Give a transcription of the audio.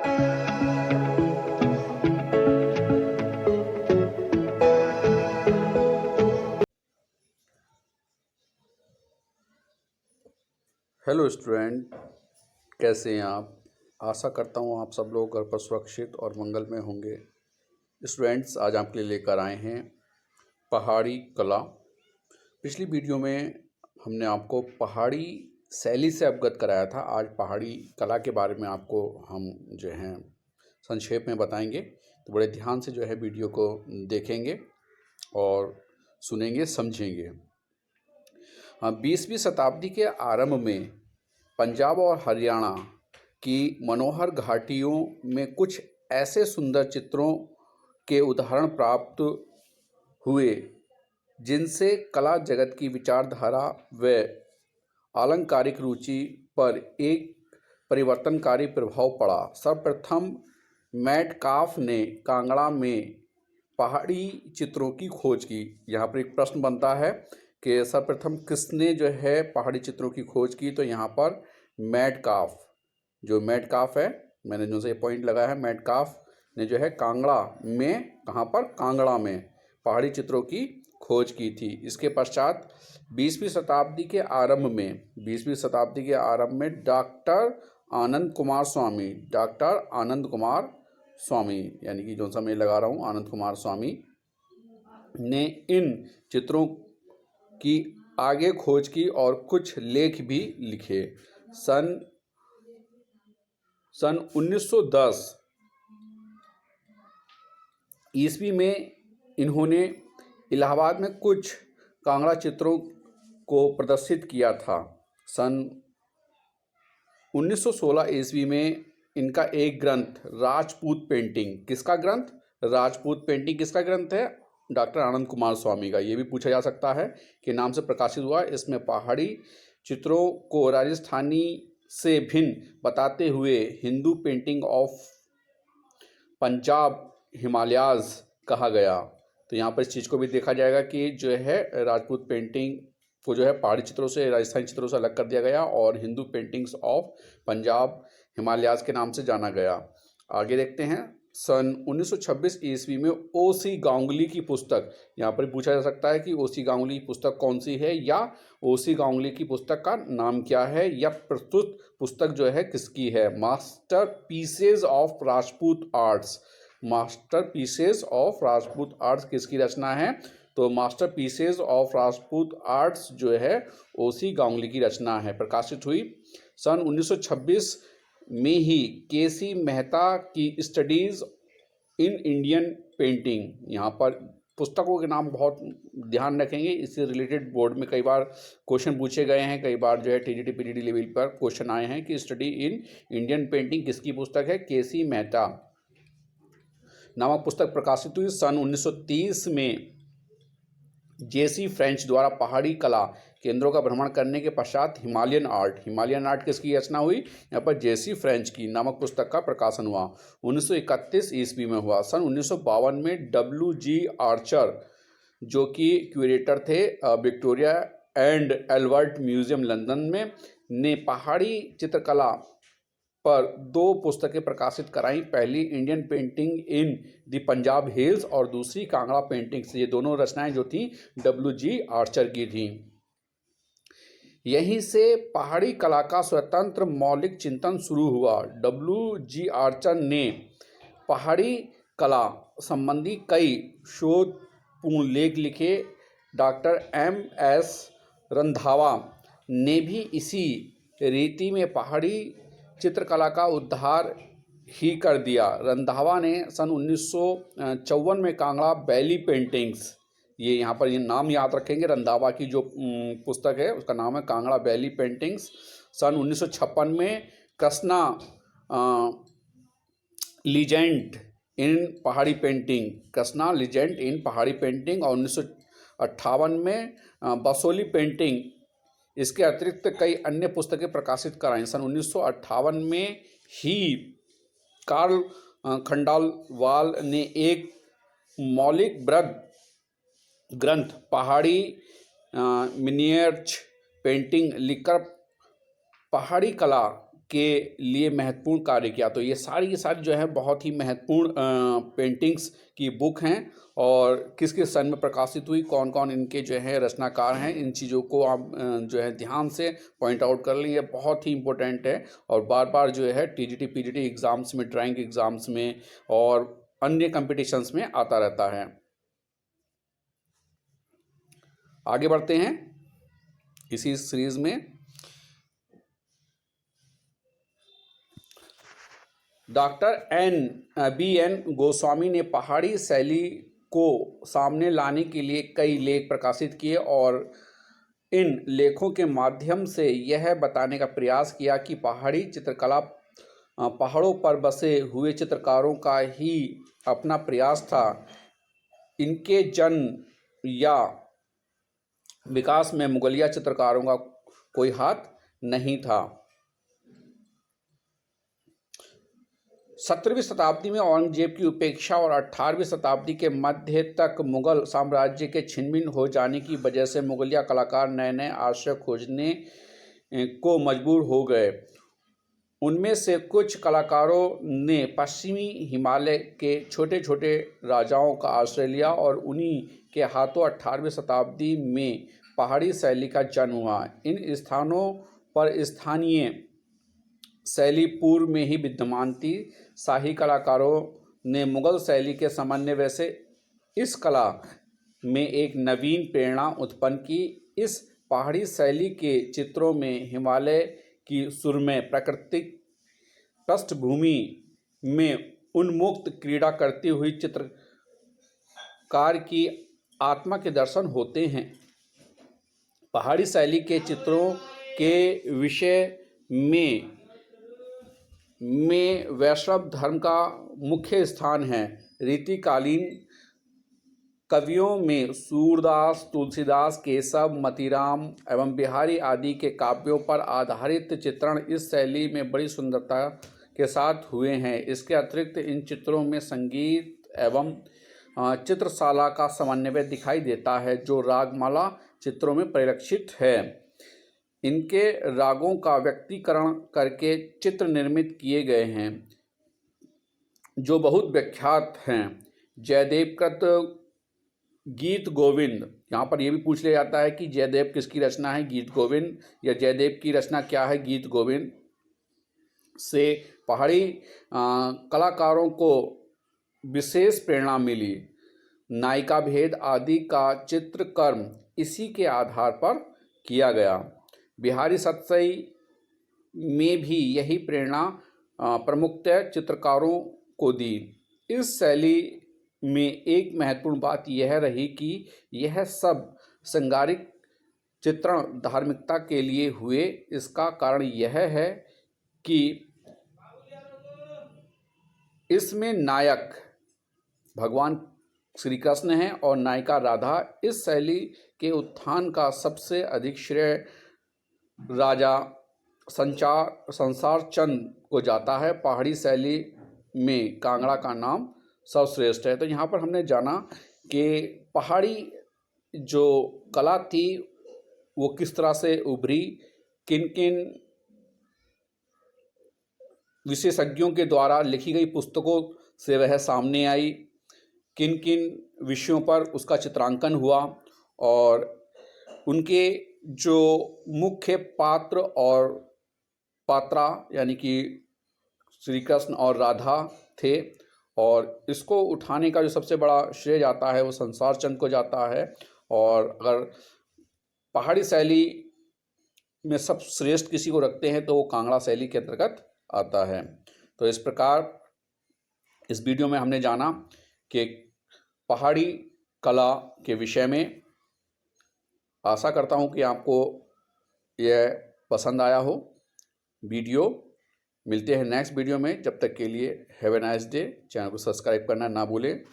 Hello student, कैसे हैं आप। आशा करता हूँ आप सब लोग घर पर सुरक्षित और मंगलमय होंगे। स्टूडेंट्स, आज आपके लिए लेकर आए हैं पहाड़ी कला। पिछली वीडियो में हमने आपको पहाड़ी शैली से अवगत कराया था। आज पहाड़ी कला के बारे में आपको हम जो है संक्षेप में बताएंगे, तो बड़े ध्यान से जो है वीडियो को देखेंगे और सुनेंगे, समझेंगे। 20वीं शताब्दी के आरंभ में पंजाब और हरियाणा की मनोहर घाटियों में कुछ ऐसे सुंदर चित्रों के उदाहरण प्राप्त हुए जिनसे कला जगत की विचारधारा व आलंकारिक रुचि पर एक परिवर्तनकारी प्रभाव पड़ा। सर्वप्रथम मेटकाफ ने कांगड़ा में पहाड़ी चित्रों की खोज की। यहाँ पर एक प्रश्न बनता है कि सर्वप्रथम किसने जो है पहाड़ी चित्रों की खोज की, तो यहाँ पर मेटकाफ, जो मेटकाफ है, मैंने जो से पॉइंट लगाया है, मेटकाफ ने जो है कांगड़ा में, कहाँ पर, कांगड़ा में पहाड़ी चित्रों की खोज की थी। इसके पश्चात 20वीं शताब्दी के आरंभ में डॉक्टर आनंद कुमार स्वामी यानी कि जो सा मैं लगा रहा हूँ, आनंद कुमार स्वामी ने इन चित्रों की आगे खोज की और कुछ लेख भी लिखे। सन 1910 ईस्वी में इन्होंने इलाहाबाद में कुछ कांगड़ा चित्रों को प्रदर्शित किया था। सन 1916 ईस्वी में इनका एक ग्रंथ राजपूत पेंटिंग, किसका ग्रंथ, राजपूत पेंटिंग किसका ग्रंथ है, डॉक्टर आनंद कुमार स्वामी का। ये भी पूछा जा सकता है कि नाम से प्रकाशित हुआ। इसमें पहाड़ी चित्रों को राजस्थानी से भिन्न बताते हुए हिंदू पेंटिंग ऑफ पंजाब हिमालयाज कहा गया। तो यहाँ पर इस चीज़ को भी देखा जाएगा कि जो है राजपूत पेंटिंग को जो है पहाड़ी चित्रों से, राजस्थानी चित्रों से अलग कर दिया गया और हिंदू पेंटिंग्स ऑफ पंजाब हिमालयाज के नाम से जाना गया। आगे देखते हैं। सन 1926 ईस्वी में ओ.सी. गांगुली की पुस्तक, यहाँ पर पूछा जा सकता है कि ओ.सी. गांगुली की पुस्तक कौन सी है, या ओ.सी. गांगुली की पुस्तक का नाम क्या है, या प्रस्तुत पुस्तक जो है किसकी है। Master pieces of Rajput arts, master pieces of Rajput arts किसकी रचना है, तो master pieces of Rajput arts जो है ओ.सी. गांगुली की रचना है। प्रकाशित हुई सन 1926 में ही। के.सी. मेहता की स्टडीज इन इंडियन पेंटिंग, यहाँ पर पुस्तकों के नाम बहुत ध्यान रखेंगे, इससे रिलेटेड बोर्ड में कई बार क्वेश्चन पूछे गए हैं, कई बार जो है टीजीटी पीजीटी लेवल पर क्वेश्चन आए हैं कि स्टडी इन इंडियन पेंटिंग किसकी पुस्तक है, के.सी. मेहता नामक पुस्तक प्रकाशित हुई। सन 1930 में जे.सी. फ्रेंच द्वारा पहाड़ी कला केंद्रों का भ्रमण करने के पश्चात हिमालयन आर्ट किसकी रचना हुई, यहाँ पर जे.सी. फ्रेंच की नामक पुस्तक का प्रकाशन हुआ। 1931 ईस्वी में हुआ। सन 1952 में W.G. आर्चर, जो कि क्यूरेटर थे Victoria and Albert museum London में, ने पहाड़ी चित्रकला पर 2 पुस्तकें प्रकाशित कराई। पहली Indian painting in the Punjab hills और दूसरी कांगड़ा पेंटिंग्स। ये दोनों रचनाएं जो थी W.G. आर्चर की थी। यहीं से पहाड़ी कला का स्वतंत्र मौलिक चिंतन शुरू हुआ। W.G. आर्चर ने पहाड़ी कला संबंधी कई शोधपूर्ण लेख लिखे। Doctor M.S. रंधावा ने भी इसी रीति में पहाड़ी चित्रकला का उद्धार ही कर दिया। रंधावा ने सन 1954 में कांगड़ा वैली पेंटिंग्स, ये यहाँ पर ये नाम याद रखेंगे, रंधावा की जो पुस्तक है उसका नाम है कांगड़ा वैली पेंटिंग्स। सन 1956 में कृष्णा लीजेंड इन पहाड़ी पेंटिंग, और 1958 में बसोली पेंटिंग। इसके अतिरिक्त कई अन्य पुस्तकें प्रकाशित कराईं। सन 1958 में ही कार्ल खंडालवाल ने एक मौलिक ग्रंथ पहाड़ी मिनिएचर पेंटिंग लिखकर पहाड़ी कला के लिए महत्वपूर्ण कार्य किया। तो ये सारी की सारी जो है बहुत ही महत्वपूर्ण पेंटिंग्स की बुक हैं और किस किस सन में प्रकाशित हुई, कौन कौन इनके जो है रचनाकार हैं, इन चीज़ों को आप जो है ध्यान से पॉइंट आउट कर लें। ये बहुत ही इम्पोर्टेंट है और बार बार जो है टीजीटी पीजीटी एग्ज़ाम्स में, ड्राइंग एग्ज़ाम्स में और अन्य कंपटीशंस में आता रहता है। आगे बढ़ते हैं इसी सीरीज़ में। डॉक्टर बी एन गोस्वामी ने पहाड़ी शैली को सामने लाने के लिए कई लेख प्रकाशित किए और इन लेखों के माध्यम से यह बताने का प्रयास किया कि पहाड़ी चित्रकला पहाड़ों पर बसे हुए चित्रकारों का ही अपना प्रयास था। इनके जन्म या विकास में मुगलिया चित्रकारों का कोई हाथ नहीं था। 17वीं शताब्दी में औरंगजेब की उपेक्षा और 18वीं शताब्दी के मध्य तक मुगल साम्राज्य के छिन्न हो जाने की वजह से मुगलिया कलाकार नए नए आश्रय खोजने को मजबूर हो गए। उनमें से कुछ कलाकारों ने पश्चिमी हिमालय के छोटे छोटे राजाओं का आश्रय लिया और उन्हीं के हाथों 18वीं शताब्दी में पहाड़ी शैली का जन्म हुआ। इन स्थानों पर स्थानीय शैली पूर्व में ही विद्यमान थी। शाही कलाकारों ने मुगल शैली के समन्वय से इस कला में एक नवीन प्रेरणा उत्पन्न की। इस पहाड़ी शैली के चित्रों में हिमालय की सुरम्य प्राकृतिक पृष्ठभूमि में उन्मुक्त क्रीड़ा करती हुई चित्रकार की आत्मा के दर्शन होते हैं। पहाड़ी शैली के चित्रों के विषय में वैष्णव धर्म का मुख्य स्थान है। रीतिकालीन कवियों में सूरदास, तुलसीदास, केशव, मतीराम एवं बिहारी आदि के काव्यों पर आधारित चित्रण इस शैली में बड़ी सुंदरता के साथ हुए हैं। इसके अतिरिक्त इन चित्रों में संगीत एवं चित्रशाला का समन्वय दिखाई देता है जो रागमाला चित्रों में परिलक्षित है। इनके रागों का व्यक्तीकरण करके चित्र निर्मित किए गए हैं जो बहुत विख्यात हैं। जयदेव कृत गीत गोविंद, यहाँ पर यह भी पूछ लिया जाता है कि जयदेव किसकी रचना है, गीत गोविंद, या जयदेव की रचना क्या है, गीत गोविंद, से पहाड़ी कलाकारों को विशेष प्रेरणा मिली। नायिका भेद आदि का चित्रकर्म इसी के आधार पर किया गया। बिहारी सतसई में भी यही प्रेरणा प्रमुखतः चित्रकारों को दी। इस शैली में एक महत्वपूर्ण बात यह रही कि यह सब श्रृंगारिक चित्रण धार्मिकता के लिए हुए। इसका कारण यह है कि इसमें नायक भगवान श्री कृष्ण हैं और नायिका राधा। इस शैली के उत्थान का सबसे अधिक श्रेय राजा संसार चंद को जाता है। पहाड़ी शैली में कांगड़ा का नाम सर्वश्रेष्ठ है। तो यहाँ पर हमने जाना कि पहाड़ी जो कला थी वो किस तरह से उभरी, किन किन विशेषज्ञों के द्वारा लिखी गई पुस्तकों से वह सामने आई, किन किन विषयों पर उसका चित्रांकन हुआ और उनके जो मुख्य पात्र और पात्रा यानी कि श्री कृष्ण और राधा थे। और इसको उठाने का जो सबसे बड़ा श्रेय जाता है वो संसार चंद को जाता है। और अगर पहाड़ी शैली में सब श्रेष्ठ किसी को रखते हैं तो वो कांगड़ा शैली के अंतर्गत आता है। तो इस प्रकार इस वीडियो में हमने जाना कि पहाड़ी कला के विषय में। आशा करता हूँ कि आपको यह पसंद आया हो वीडियो। मिलते हैं नेक्स्ट वीडियो में, जब तक के लिए have a nice day. Channel को सब्सक्राइब करना ना भूलें।